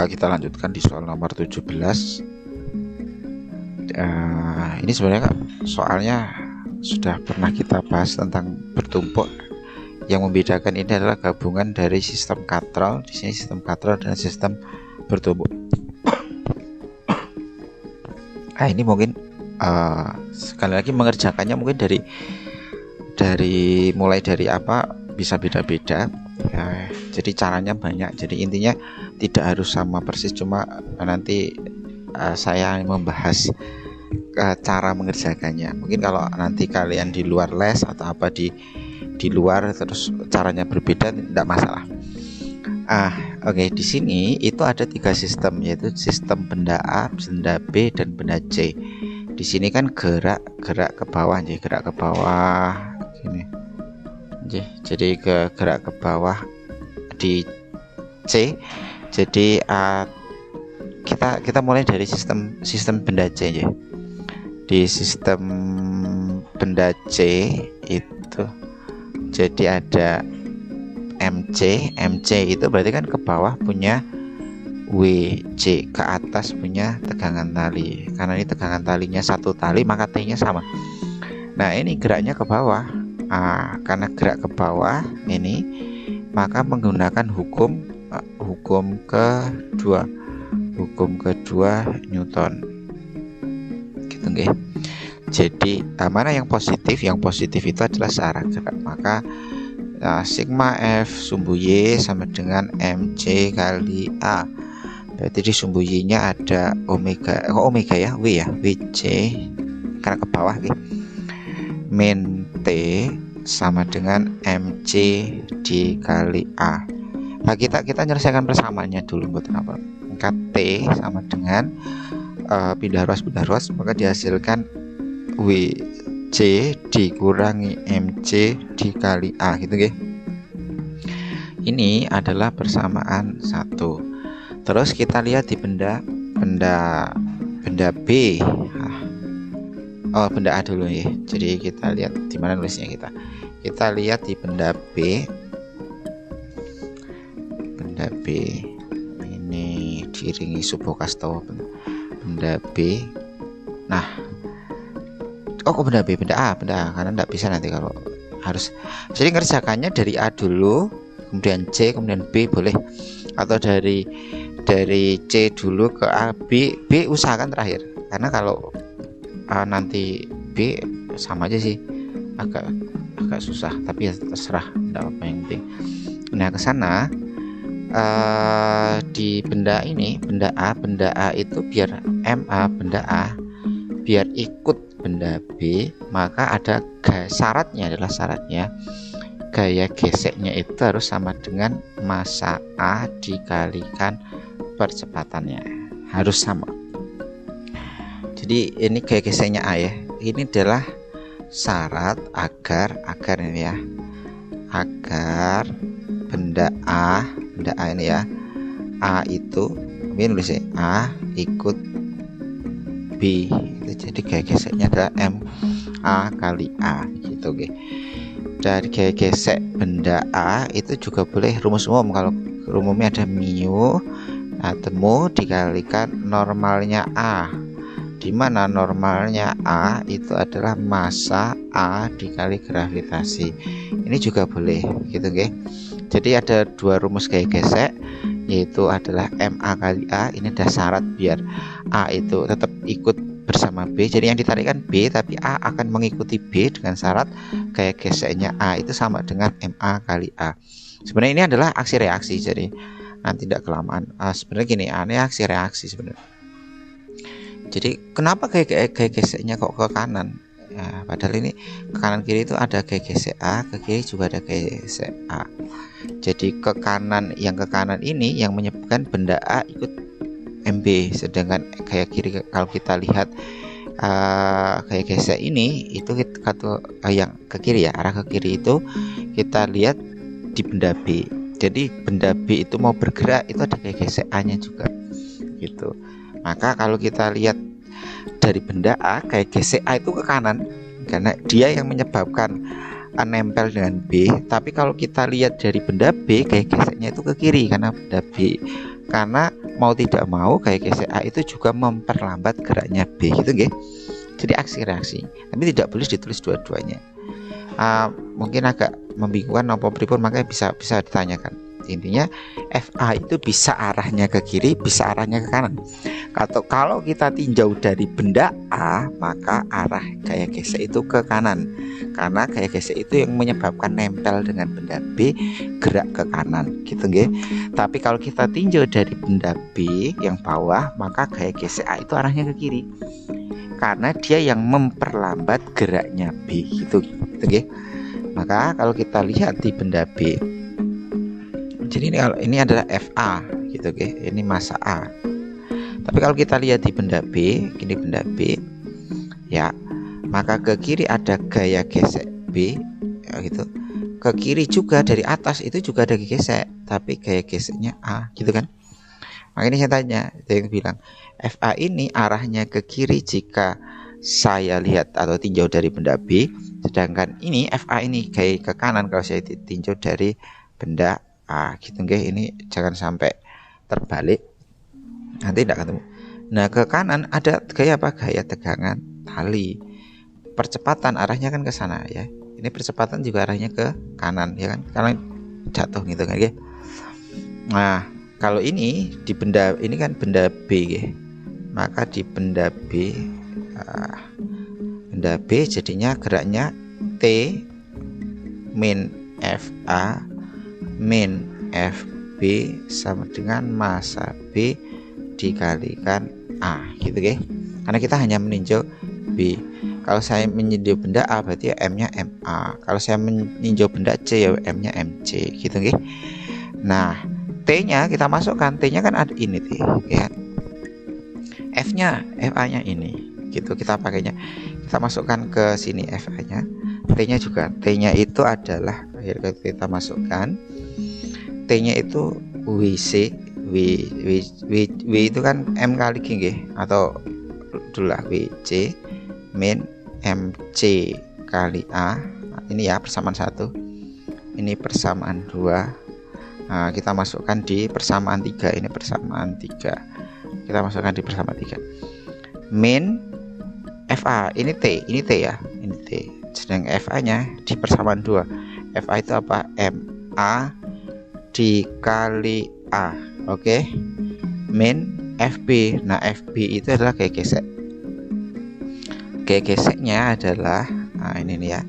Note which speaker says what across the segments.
Speaker 1: Kita lanjutkan di soal nomor 17. Ini sebenarnya soalnya sudah pernah kita bahas tentang bertumpuk. Yang membedakan ini adalah gabungan dari sistem katrol, di sini sistem katrol dan sistem bertumpuk. Ini mungkin sekali lagi mengerjakannya mungkin mulai dari apa bisa beda-beda. Jadi caranya banyak. Jadi intinya tidak harus sama persis, cuma nanti saya membahas cara mengerjakannya. Mungkin kalau nanti kalian di luar les atau apa di luar terus caranya berbeda, tidak masalah. Oke, di sini itu ada 3 sistem, yaitu sistem benda A, benda B, dan benda C. Di sini kan gerak ke bawah, gerak ke bawah gini. Jadi gerak ke bawah di C. Jadi kita mulai dari sistem benda C ya. Di sistem benda C itu jadi ada MC itu berarti kan ke bawah punya WC, ke atas punya tegangan tali. Karena ini tegangan talinya 1 tali, maka T-nya sama. Nah, ini geraknya ke bawah. Karena gerak ke bawah ini, maka menggunakan hukum kedua Newton. Gitu nggih. Jadi mana yang positif? Yang positif itu adalah searah gerak. Maka sigma F sumbu Y sama dengan MC kali A. Berarti di sumbu Y-nya ada omega ya, W ya, WC karena ke bawah gitu. Min T sama dengan MC dikali A. Nah, kita menyelesaikan persamaannya dulu buat apa? Maka T sama dengan pindah ruas, maka dihasilkan WC dikurangi MC dikali A gitu nggih. Ini adalah persamaan 1. Terus kita lihat di benda B. Benda A dulu ya. Jadi kita lihat di mana nulisnya kita. Kita lihat di benda B. Benda B ini diiringi subokasto. Benda B. Nah, kok benda B, benda A karena tidak bisa nanti kalau harus. Jadi ngerjakannya dari A dulu, kemudian C, kemudian B boleh, atau dari C dulu ke A, B usahakan terakhir. Karena kalau nanti B sama aja sih, agak susah, tapi ya terserah, tidak apa yang penting. Nah, ke sana di benda ini, benda A itu biar MA benda A biar ikut benda B, maka ada syaratnya gaya geseknya itu harus sama dengan massa A dikalikan percepatannya, harus sama. Jadi ini gaya geseknya A ya. Ini adalah syarat agar ini ya, agar benda A ini ya, A itu ini nulisnya A ikut B. Jadi gaya geseknya adalah MA kali A gitu oke. Dari gaya gesek benda A itu juga boleh rumus umum. Kalau umumnya ada mu, temu dikalikan normalnya A, di mana normalnya A itu adalah massa A dikali gravitasi. Ini juga boleh gitu oke. Jadi ada 2 rumus gaya gesek, yaitu adalah MA kali A. Ini ada syarat biar A itu tetap ikut bersama B. Jadi yang ditarikkan B, tapi A akan mengikuti B dengan syarat gaya geseknya A itu sama dengan MA kali A. Sebenarnya ini adalah aksi reaksi, jadi nanti tidak kelamaan. Sebenarnya gini, ini aksi reaksi sebenarnya. Jadi kenapa gaya geseknya kok ke kanan? Ya, padahal ini ke kanan kiri itu ada gaya gesek A, ke kiri juga ada gaya gesek A. Jadi ke kanan ini yang menyebabkan benda A ikut MB, sedangkan gaya kiri kalau kita lihat gaya gesek ini itu yang ke kiri ya, arah ke kiri itu kita lihat di benda B. Jadi benda B itu mau bergerak itu ada gaya gesek A-nya juga gitu. Maka kalau kita lihat dari benda A, gaya gesek A itu ke kanan karena dia yang menyebabkan nempel dengan B. Tapi kalau kita lihat dari benda B, gaya geseknya itu ke kiri karena benda B karena mau tidak mau gaya gesek A itu juga memperlambat geraknya B gitu nggih. Jadi aksi reaksi, tapi tidak boleh ditulis dua-duanya. Mungkin agak membingungkan apa pripun, makanya bisa ditanyakan. Intinya FA itu bisa arahnya ke kiri, bisa arahnya ke kanan. Atau kalau kita tinjau dari benda A, maka arah gaya gesek itu ke kanan, karena gaya gesek itu yang menyebabkan nempel dengan benda B gerak ke kanan gitu nggih. Tapi kalau kita tinjau dari benda B yang bawah, maka gaya gesek A itu arahnya ke kiri, karena dia yang memperlambat geraknya B gitu nggih. Maka kalau kita lihat di benda B, jadi ini adalah FA gitu nggih, ini massa A. Tapi kalau kita lihat di benda B, ini benda B ya, maka ke kiri ada gaya gesek B ya, gitu. Ke kiri juga dari atas itu juga ada gesek, tapi gaya geseknya A gitu kan. Makanya saya tanya, saya bilang FA ini arahnya ke kiri jika saya lihat atau tinjau dari benda B, sedangkan ini FA ini gaya ke kanan kalau saya tinjau dari benda A gitu nggih. Ini jangan sampai terbalik, nanti tidak ketemu. Nah, ke kanan ada gaya apa? Gaya tegangan tali. Percepatan arahnya kan ke sana ya. Ini percepatan juga arahnya ke kanan ya kan, karena jatuh gitu kan ya. Nah, kalau ini di benda ini kan benda B ya. Maka di benda B jadinya geraknya T min FA min FB sama dengan massa B dikalikan A gitu ya. Karena kita hanya meninjau B. Kalau saya meninjau benda A berarti ya M-nya MA. Kalau saya meninjau benda C ya M-nya MC gitu nggih. Nah, T-nya kita masukkan, T-nya kan ada ini ya. F-nya, FA-nya ini gitu. Kita pakainya, kita masukkan ke sini FA-nya. T-nya juga, T-nya itu adalah kita masukkan, T-nya itu WC, W itu kan M kali G nggih, atau dulu WC min MC kali A. Ini ya persamaan 1, ini persamaan 2. Nah, kita masukkan di persamaan 3, ini persamaan 3. Kita masukkan di persamaan 3. Min FA, ini T ya, ini T. Sedang FA-nya di persamaan 2. FA itu apa? MA dikali A. Oke. Min FB. Nah, FB itu adalah gaya gesek. Gaya geseknya adalah ini nih ya.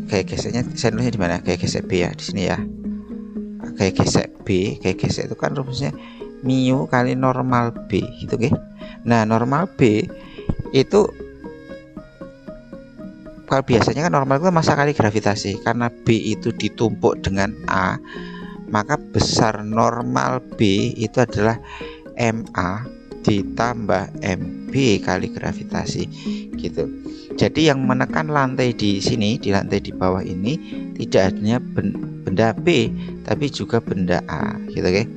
Speaker 1: Gaya geseknya saya nulisnya di mana? Gaya gesek B ya, di sini ya. Gaya gesek B, gaya gesek itu kan rumusnya mu kali normal B gitu nggih. Nah, normal B itu kalau biasanya kan normal itu massa kali gravitasi. Karena B itu ditumpuk dengan A, maka besar normal B itu adalah MA ditambah MB kali gravitasi gitu. Jadi yang menekan lantai di sini, di lantai di bawah ini tidak hanya benda B tapi juga benda A gitu kan.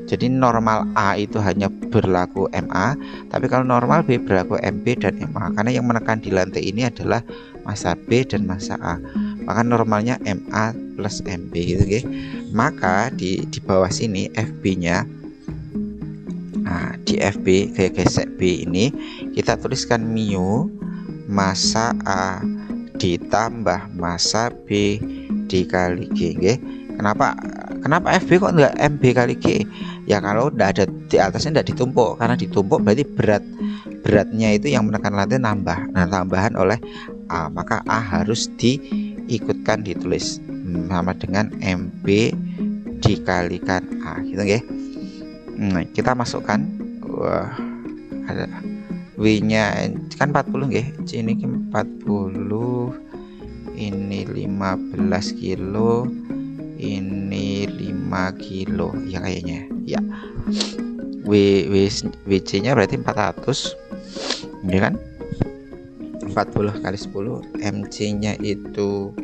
Speaker 1: Jadi normal A itu hanya berlaku MA, tapi kalau normal B berlaku MB dan MA, karena yang menekan di lantai ini adalah massa B dan massa A. Maka normalnya MA plus MB gitu kan. Maka di bawah sini FB-nya, nah di FB gaya gesek B ini kita tuliskan mu massa A ditambah massa B dikali G nggih. Kenapa FB kok enggak MB kali G? Ya kalau enggak ada di atasnya, enggak ditumpuk. Karena ditumpuk berarti beratnya itu yang menekan lantai nambah. Nah, tambahan oleh A, maka A harus diikutkan ditulis sama dengan MB dikalikan A gitu nggih. Nah, kita masukkan ada W-nya kan 40 nggih. Ini 40, ini 15 kilo, ini 5 kilo ya kayaknya ya. WC nya berarti 400 ya kan, 40 kali 10. MC nya itu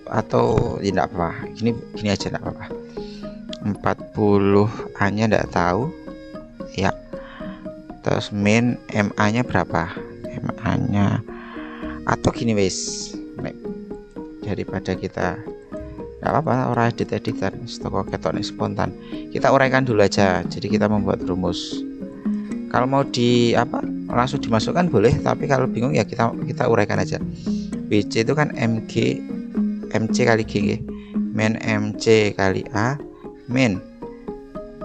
Speaker 1: atau tidak apa, gini aja tidak apa-apa, 40 A nya tidak tahu ya. Terus min MA nya berapa, MA nya atau gini wis, daripada kita nggak apa-apa, orang edit-editan stoko ketok spontan. Kita uraikan dulu aja. Jadi kita membuat rumus. Kalau mau langsung dimasukkan boleh, tapi kalau bingung ya kita uraikan aja. BC itu kan MC kali G, min MC kali A min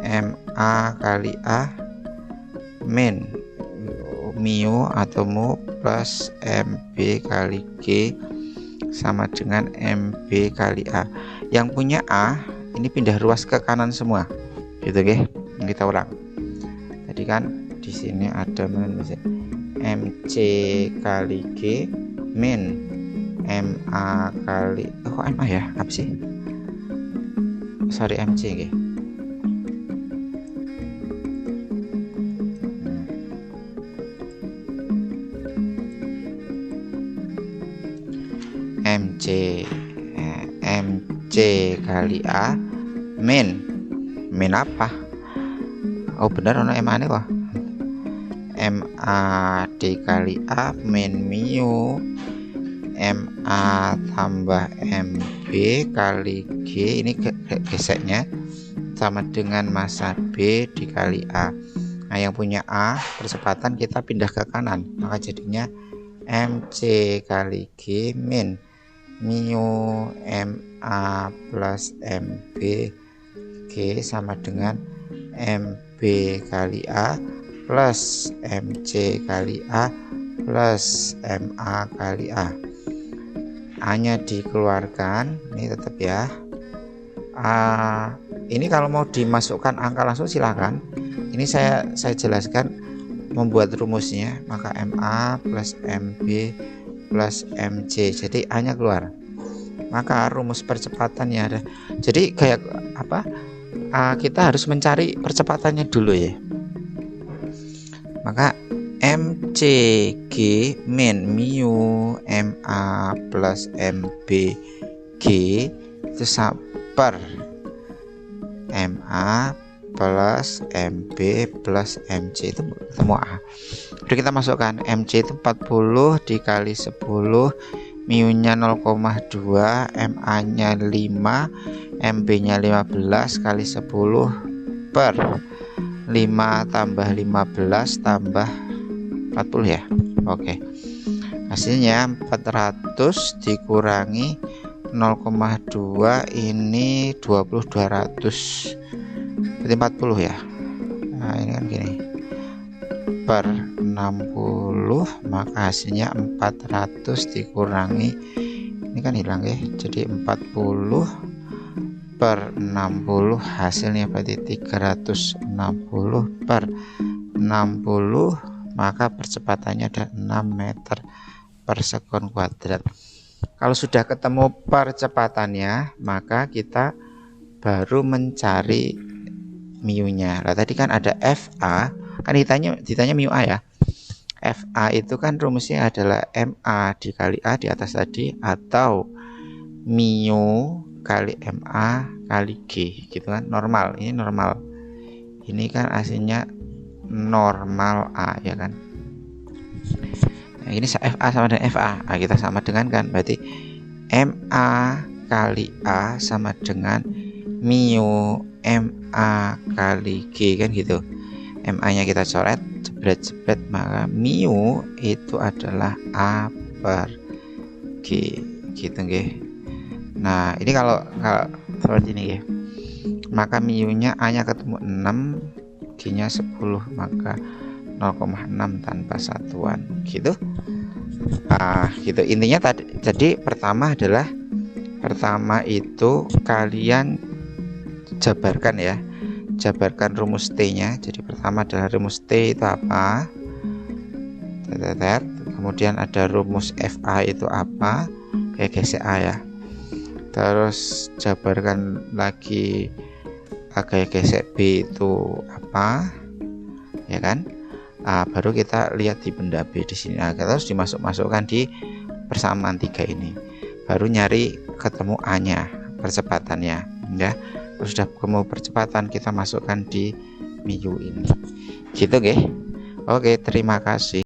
Speaker 1: MA kali A min mu atau mu plus MB kali G sama dengan MB kali A. Yang punya A ini pindah ruas ke kanan semua, gitu kita ulang. Tadi kan di sini ada MC kali G min MA kali MA ya, apa sih? Sorry, MC MC kali A min apa? Oh benar, ono MA nih kok. MAD kali A min mu MA tambah MB kali G, ini geseknya sama dengan massa B dikali A. Nah yang punya A percepatan kita pindah ke kanan, maka jadinya MC kali G min mu MA plus MB G sama dengan MB kali A plus MC kali A plus MA kali A. A nya dikeluarkan, ini tetap ya. Ini kalau mau dimasukkan angka langsung silahkan. Ini saya jelaskan membuat rumusnya, maka MA plus MB plus MC, jadi A nya keluar, maka rumus percepatannya ada. Jadi kayak kita harus mencari percepatannya dulu ya. Maka MCG min mu MA plus MB G itu per MA plus MB plus MC itu ketemu A. Udah kita masukkan MC itu 40 dikali 10, mu nya 0,2, MA nya 5, MB nya 15 kali 10 per 5 tambah 15 tambah 40 ya. Oke. Hasilnya 400 dikurangi 0,2 ini 20, 200 berarti 40 ya. Nah ini kan gini per 60, maka hasilnya 400 dikurangi ini kan hilang ya, jadi 40 per 60 hasilnya berarti 360 per 60, maka percepatannya ada 6 meter per sekon kuadrat. Kalau sudah ketemu percepatannya, maka kita baru mencari mu nya. Nah tadi kan ada FA, kan ditanya mu A ya. FA itu kan rumusnya adalah MA dikali A di atas tadi, atau mu kali MA kali G gitu kan, normal. Ini normal, ini kan aslinya normal A ya kan. Nah, ini FA sama dengan FA. Nah, kita sama dengan kan, berarti MA kali A sama dengan mu MA kali G kan gitu. MA nya kita coret jebret-jebret, maka mu itu adalah A per G gitu nggih. Nah ini kalau seperti ini ya, maka mu nya A nya ketemu 6, G nya 10, maka 0,6 tanpa satuan gitu. Gitu intinya tadi. Jadi pertama itu kalian jabarkan ya, jabarkan rumus T nya. Jadi pertama adalah rumus T itu apa, kemudian ada rumus FA itu apa, kayak GCA ya. Terus jabarkan lagi kayak GCB itu apa ya kan. Baru kita lihat di benda B di sini. Kita harus dimasukkan di persamaan 3 ini, baru nyari ketemu A nya, percepatannya ya. Terus sudah ketemu percepatan, kita masukkan di mu ini gitu. Oke, terima kasih.